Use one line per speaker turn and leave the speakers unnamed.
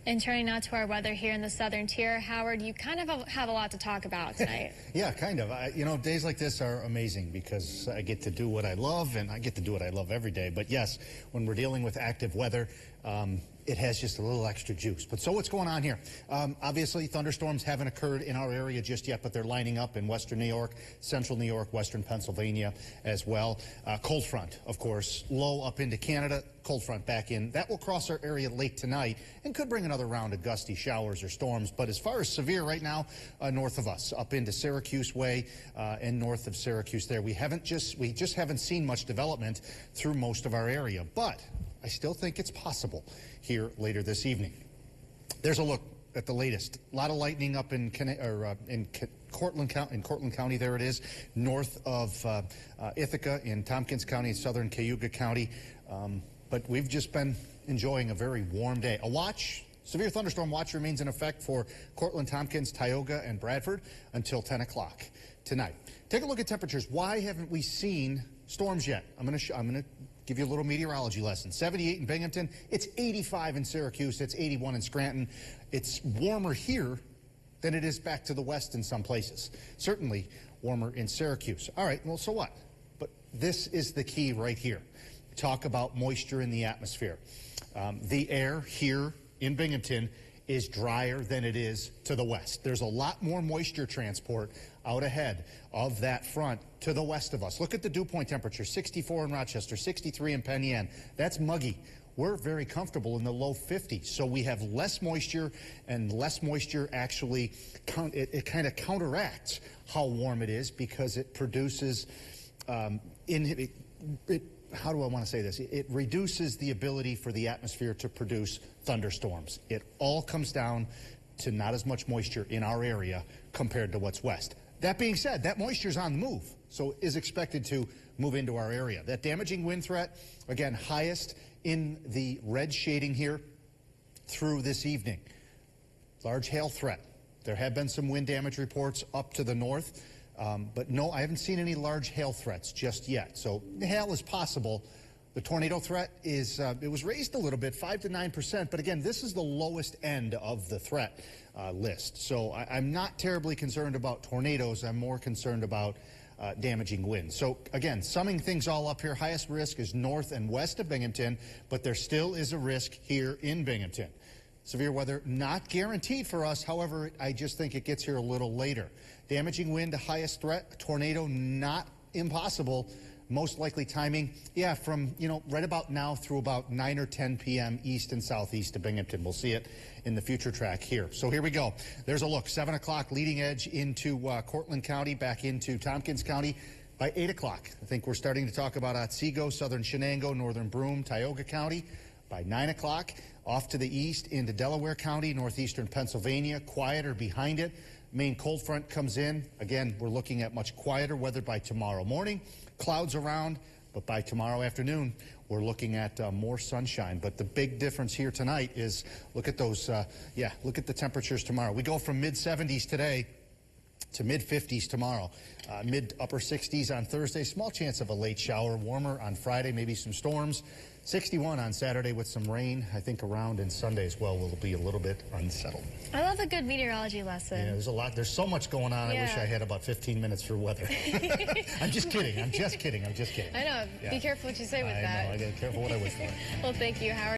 And turning now to our weather here in the southern tier, Howard, you kind of have a lot to talk about tonight.
Yeah, kind of. You know, days like this are amazing because I get to do what I love, and I get to do what I love every day. But yes, when we're dealing with active weather, it has just a little extra juice. But so what's going on here? Obviously, thunderstorms haven't occurred in our area just yet, but they're lining up in western New York, central New York, western Pennsylvania as well. Cold front, of course, low up into Canada. Cold front back in. That will cross our area late tonight and could bring another round of gusty showers or storms. But as far as severe right now, north of us, up into Syracuse Way and north of Syracuse there, we just haven't seen much development through most of our area. But I still think it's possible here later this evening. There's a look at the latest. A lot of lightning up in Cortland County, there it is, north of Ithaca, in Tompkins County, southern Cayuga County. But we've just been enjoying a very warm day. Severe thunderstorm watch remains in effect for Cortland, Tompkins, Tioga, and Bradford until 10 o'clock tonight. Take a look at temperatures. Why haven't we seen storms yet? I'm going to give you a little meteorology lesson. 78 in Binghamton. It's 85 in Syracuse. It's 81 in Scranton. It's warmer here than it is back to the west in some places. Certainly warmer in Syracuse. All right, well, so what? But this is the key right here. Talk about moisture in the atmosphere. The air here in Binghamton is drier than it is to the west. There's a lot more moisture transport out ahead of that front to the west of us. Look at the dew point temperature, 64 in Rochester, 63 in Penn Yan. That's muggy. We're very comfortable in the low 50s, so we have less moisture, and less moisture actually, it kind of counteracts how warm it is because it produces, how do I want to say this? It reduces the ability for the atmosphere to produce thunderstorms. It all comes down to not as much moisture in our area compared to what's west. That being said, that moisture is on the move, so is expected to move into our area. That damaging wind threat, again, highest in the red shading here through this evening. Large hail threat. There have been some wind damage reports up to the north. But no, I haven't seen any large hail threats just yet. So the hail is possible. The tornado threat is, it was raised a little bit, 5 to 9%. But again, this is the lowest end of the threat list. So I'm not terribly concerned about tornadoes. I'm more concerned about damaging winds. So again, summing things all up here, highest risk is north and west of Binghamton, but there still is a risk here in Binghamton. Severe weather not guaranteed for us. However, I just think it gets here a little later. Damaging wind, highest threat. Tornado not impossible. Most likely timing, yeah, from, right about now through about 9 or 10 p.m. east and southeast of Binghamton. We'll see it in the future track here. So here we go. There's a look. 7 o'clock leading edge into Cortland County, back into Tompkins County. By 8 o'clock, I think we're starting to talk about Otsego, southern Shenango, northern Broome, Tioga County. By 9 o'clock, off to the east into Delaware County, northeastern Pennsylvania, quieter behind it. Main cold front comes in. Again, we're looking at much quieter weather by tomorrow morning. Clouds around, but by tomorrow afternoon, we're looking at more sunshine. But the big difference here tonight is, look at those, look at the temperatures tomorrow. We go from mid-70s today to mid-50s tomorrow. Mid-upper 60s on Thursday. Small chance of a late shower. Warmer on Friday, maybe some storms. 61 on Saturday with some rain. I think around, and Sunday as well will be a little bit unsettled.
I love a good meteorology lesson.
Yeah, there's a lot. There's so much going on. Yeah. I wish I had about 15 minutes for weather. I'm just kidding. I'm just kidding.
I know. Yeah. Be careful what you say with that.
I know. I got to be careful what I wish for.
Well, thank you, Howard.